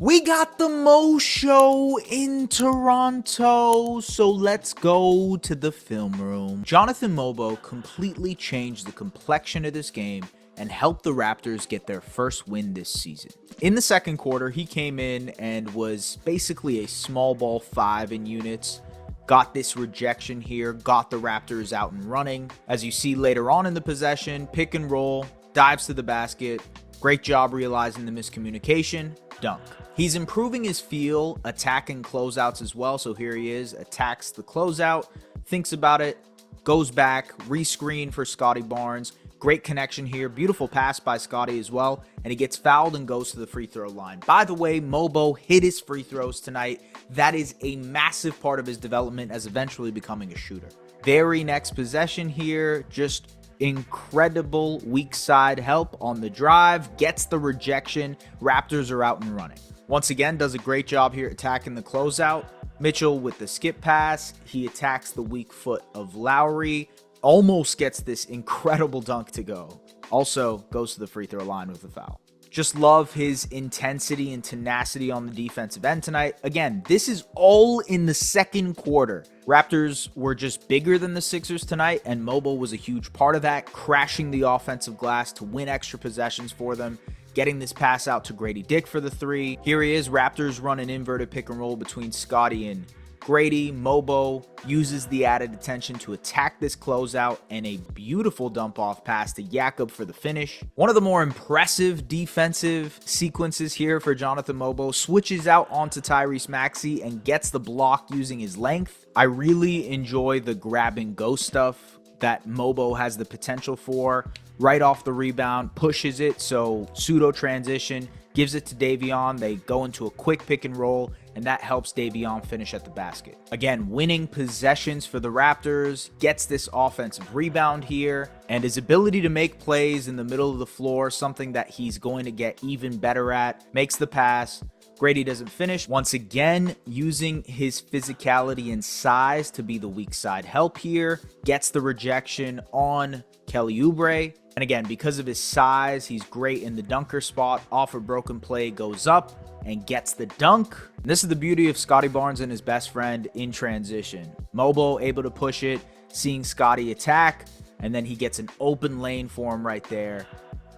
We got the Mo Show in Toronto, so let's go to the film room. Jonathan Mogbo completely changed the complexion of this game and helped the Raptors get their first win this season. In the second quarter, he came in and was basically a small ball 5 in units, got this rejection here, got the Raptors out and running. As you see later on in the possession, pick and roll, dives to the basket, great job realizing the miscommunication, dunk. He's improving his feel, attacking closeouts as well. So here he is, attacks the closeout, thinks about it, goes back, rescreen for Scotty Barnes. Great connection here. Beautiful pass by Scotty as well. And he gets fouled and goes to the free throw line. By the way, Mogbo hit his free throws tonight. That is a massive part of his development as eventually becoming a shooter. Very next possession here, just incredible weak side help on the drive, gets the rejection. Raptors are out and running. Once again, does a great job here attacking the closeout. Mitchell with the skip pass. He attacks the weak foot of Lowry. Almost gets this incredible dunk to go. Also goes to the free throw line with a foul. Just love his intensity and tenacity on the defensive end tonight. Again, this is all in the second quarter. Raptors were just bigger than the Sixers tonight, and Mogbo was a huge part of that, crashing the offensive glass to win extra possessions for them, getting this pass out to Grady Dick for the 3. Here he is, Raptors run an inverted pick and roll between Scotty and Grady. Mogbo uses the added attention to attack this closeout and a beautiful dump off pass to Jakob for the finish. One of the more impressive defensive sequences here for Jonathan Mogbo. Switches out onto Tyrese Maxey and gets the block using his length. I really enjoy the grab and go stuff that Mogbo has the potential for. Right off the rebound, pushes it, so pseudo transition, gives it to Davion. They go into a quick pick and roll, and that helps Davion finish at the basket. Again, winning possessions for the Raptors, gets this offensive rebound here, and his ability to make plays in the middle of the floor, something that he's going to get even better at, makes the pass. Grady doesn't finish. Once again, using his physicality and size to be the weak side help here, gets the rejection on Kelly Oubre. And again, because of his size, he's great in the dunker spot. Off a broken play, goes up and gets the dunk. And this is the beauty of Scotty Barnes and his best friend in transition. Mogbo able to push it, seeing Scotty attack, and then he gets an open lane for him right there,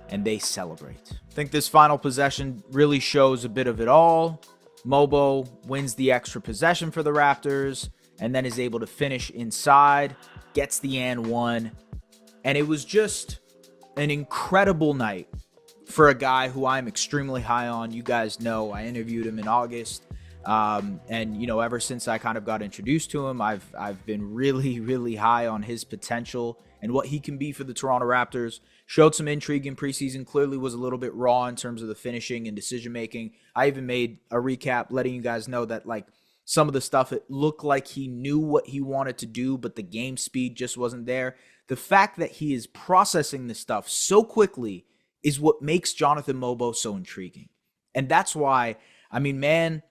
and they celebrate. I think this final possession really shows a bit of it all. Mogbo wins the extra possession for the Raptors, and then is able to finish inside, gets the and one, and it was just an incredible night for a guy who I'm extremely high on. You guys know I interviewed him in August. And, you know, ever since I kind of got introduced to him, I've been really, really high on his potential and what he can be for the Toronto Raptors. Showed some intrigue in preseason, clearly was a little bit raw in terms of the finishing and decision-making. I even made a recap letting you guys know that, like, some of the stuff, it looked like he knew what he wanted to do, but the game speed just wasn't there. The fact that he is processing this stuff so quickly is what makes Jonathan Mogbo so intriguing. And that's why, I mean, man,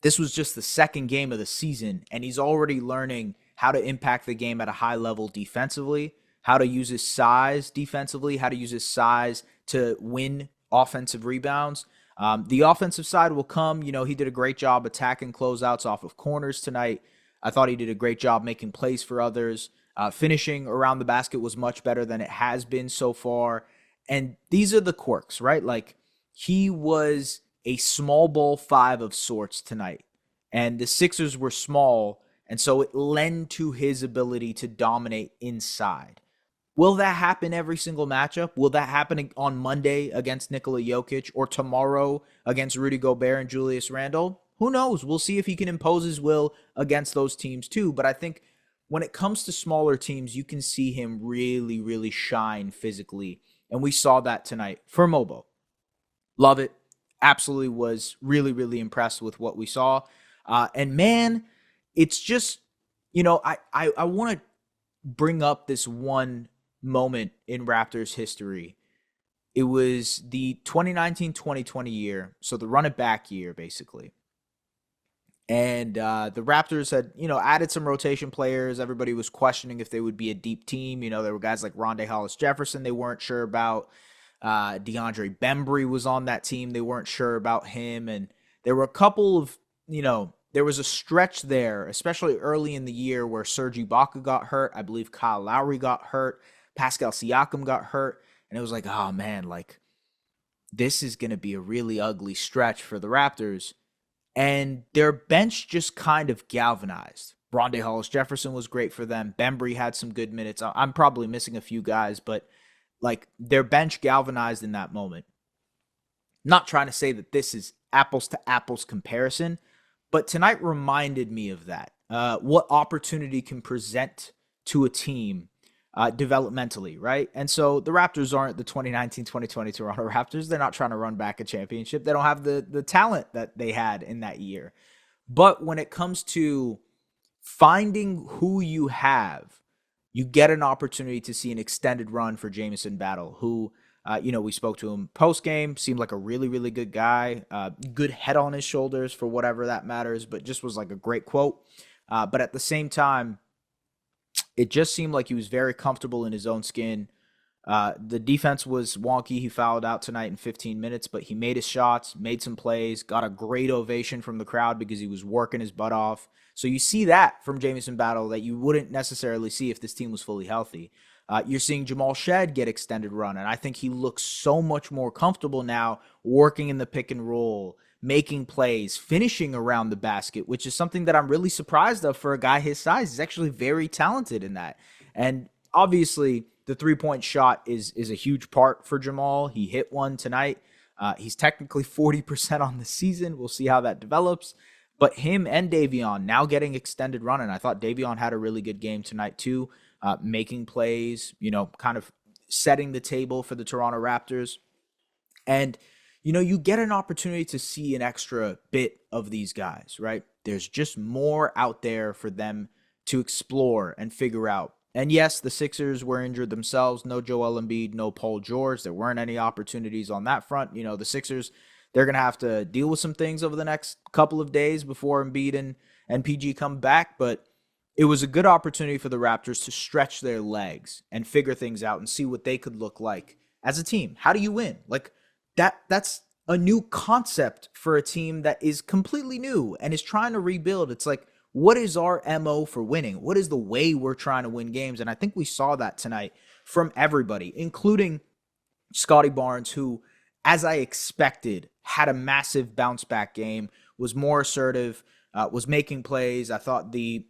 this was just the second game of the season, and he's already learning how to impact the game at a high level defensively, how to use his size defensively, how to use his size to win offensive rebounds. The offensive side will come. You know, he did a great job attacking closeouts off of corners tonight. I thought he did a great job making plays for others. Finishing around the basket was much better than it has been so far. And these are the quirks, right? Like, he was a small ball 5 of sorts tonight. And the Sixers were small, and so it lent to his ability to dominate inside. Will that happen every single matchup? Will that happen on Monday against Nikola Jokic or tomorrow against Rudy Gobert and Julius Randle? Who knows? We'll see if he can impose his will against those teams too. But I think when it comes to smaller teams, you can see him really, really shine physically. And we saw that tonight for Mogbo. Love it. Absolutely was really, really impressed with what we saw. And man, it's just, you know, I want to bring up this one moment in Raptors history. It was the 2019-2020 year, so the run it back year, basically. And the Raptors had, you know, added some rotation players. Everybody was questioning if they would be a deep team. You know, there were guys like Rondae Hollis-Jefferson they weren't sure about. DeAndre Bembry was on that team. They weren't sure about him. And there were a couple of, there was a stretch there, especially early in the year, where Serge Ibaka got hurt. I believe Kyle Lowry got hurt. Pascal Siakam got hurt. And it was like, oh man, like this is going to be a really ugly stretch for the Raptors. And their bench just kind of galvanized. Rondé Hollis-Jefferson was great for them. Bembry had some good minutes. I'm probably missing a few guys, but like their bench galvanized in that moment. Not trying to say that this is apples to apples comparison, but tonight reminded me of that. What opportunity can present to a team developmentally, right? And so the Raptors aren't the 2019-2020 Toronto Raptors. They're not trying to run back a championship. They don't have the talent that they had in that year. But when it comes to finding who you have, you get an opportunity to see an extended run for Jamison Battle, who, we spoke to him post-game, seemed like a really, really good guy, good head on his shoulders for whatever that matters, but just was like a great quote. But at the same time, it just seemed like he was very comfortable in his own skin. The defense was wonky. He fouled out tonight in 15 minutes, but he made his shots, made some plays, got a great ovation from the crowd because he was working his butt off. So you see that from Jamison Battle that you wouldn't necessarily see if this team was fully healthy. You're seeing Jamal Shed get extended run, and I think he looks so much more comfortable now working in the pick and roll, making plays, finishing around the basket, which is something that I'm really surprised of for a guy his size. He's actually very talented in that. And obviously, the three-point shot is a huge part for Jamal. He hit one tonight. He's technically 40% on the season. We'll see how that develops. But him and Davion now getting extended run, and I thought Davion had a really good game tonight too, making plays, kind of setting the table for the Toronto Raptors. And, you get an opportunity to see an extra bit of these guys, right? There's just more out there for them to explore and figure out. And yes, the Sixers were injured themselves. No Joel Embiid, no Paul George. There weren't any opportunities on that front. The Sixers, they're going to have to deal with some things over the next couple of days before Embiid and PG come back. But it was a good opportunity for the Raptors to stretch their legs and figure things out and see what they could look like as a team. How do you win? Like that's a new concept for a team that is completely new and is trying to rebuild. It's like, what is our MO for winning? What is the way we're trying to win games? And I think we saw that tonight from everybody, including Scotty Barnes, who, as I expected, had a massive bounce back game, was more assertive, was making plays. I thought the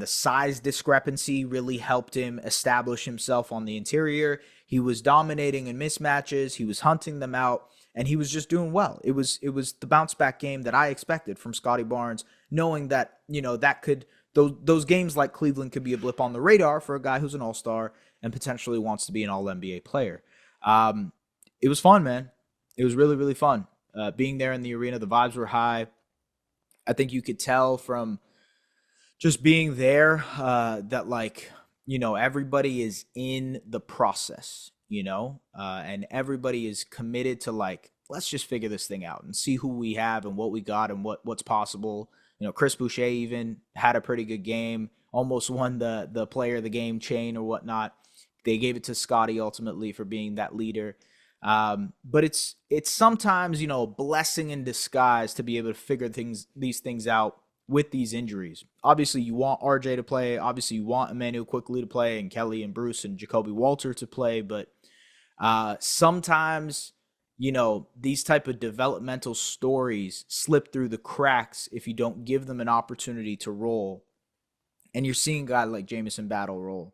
size discrepancy really helped him establish himself on the interior. He was dominating in mismatches. He was hunting them out, and he was just doing well. It was the bounce back game that I expected from Scotty Barnes, knowing that, that could, those games like Cleveland could be a blip on the radar for a guy who's an all-star and potentially wants to be an all-NBA player. It was fun, man. It was really, really fun. Being there in the arena, the vibes were high. I think you could tell from just being there that, like, everybody is in the process, and everybody is committed to, like, let's just figure this thing out and see who we have and what we got and what's possible. Chris Boucher even had a pretty good game, almost won the player of the game chain or whatnot. They gave it to Scotty ultimately for being that leader. But it's sometimes, a blessing in disguise to be able to figure these things out with these injuries. Obviously, you want RJ to play. Obviously, you want Emmanuel Quickley to play and Kelly and Bruce and Jacoby Walter to play. But sometimes, these type of developmental stories slip through the cracks if you don't give them an opportunity to roll. And you're seeing a guy like Jamison Battle roll.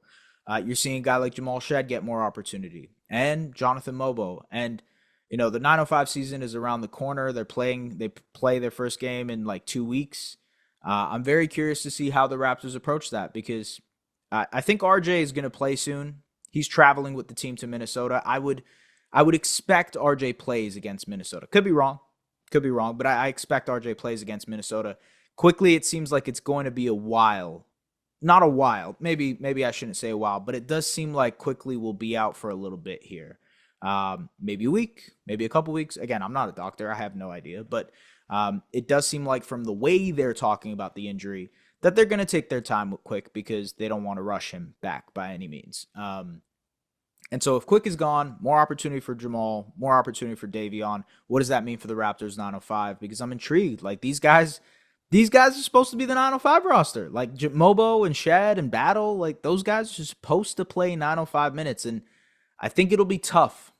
You're seeing a guy like Jamal Shed get more opportunity, and Jonathan Mogbo. And, the 905 season is around the corner. They play their first game in like 2 weeks. I'm very curious to see how the Raptors approach that, because I think RJ is going to play soon. He's traveling with the team to Minnesota. I would expect RJ plays against Minnesota. Could be wrong, but I expect RJ plays against Minnesota. Quickly, it seems like it's going to be a while. Not a while. Maybe I shouldn't say a while, but it does seem like Quickly will be out for a little bit here. Maybe a week, maybe a couple weeks. Again, I'm not a doctor. I have no idea. But it does seem like from the way they're talking about the injury that they're going to take their time with Quick because they don't want to rush him back by any means. And so if Quick is gone, more opportunity for Jamal, more opportunity for Davion. What does that mean for the Raptors 905? Because I'm intrigued. Like these guys are supposed to be the 905 roster. Like Mobo and Shad and Battle, like those guys are supposed to play 905 minutes. And I think it'll be tough.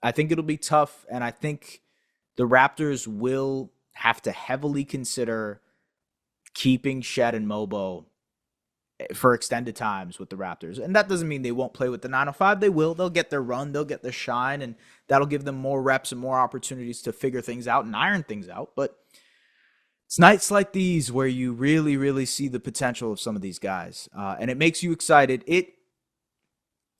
I think it'll be tough. And I think the Raptors will have to heavily consider keeping Shad and Mobo for extended times with the Raptors. And that doesn't mean they won't play with the 905. They will. They'll get their run. They'll get their shine. And that'll give them more reps and more opportunities to figure things out and iron things out. But it's nights like these where you really, really see the potential of some of these guys. And it makes you excited. It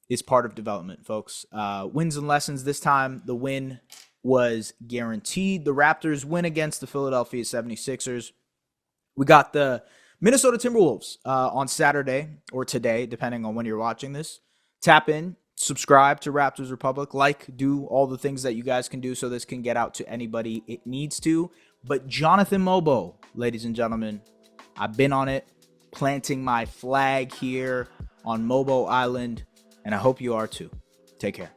is part of development, folks. Wins and lessons. This time, the win was guaranteed. The Raptors win against the Philadelphia 76ers. We got the Minnesota Timberwolves on Saturday or today, depending on when you're watching this. Tap in, subscribe to Raptors Republic, do all the things that you guys can do so this can get out to anybody it needs to. But Jonathan Mogbo, ladies and gentlemen, I've been on it, planting my flag here on Mogbo Island, and I hope you are too. Take care.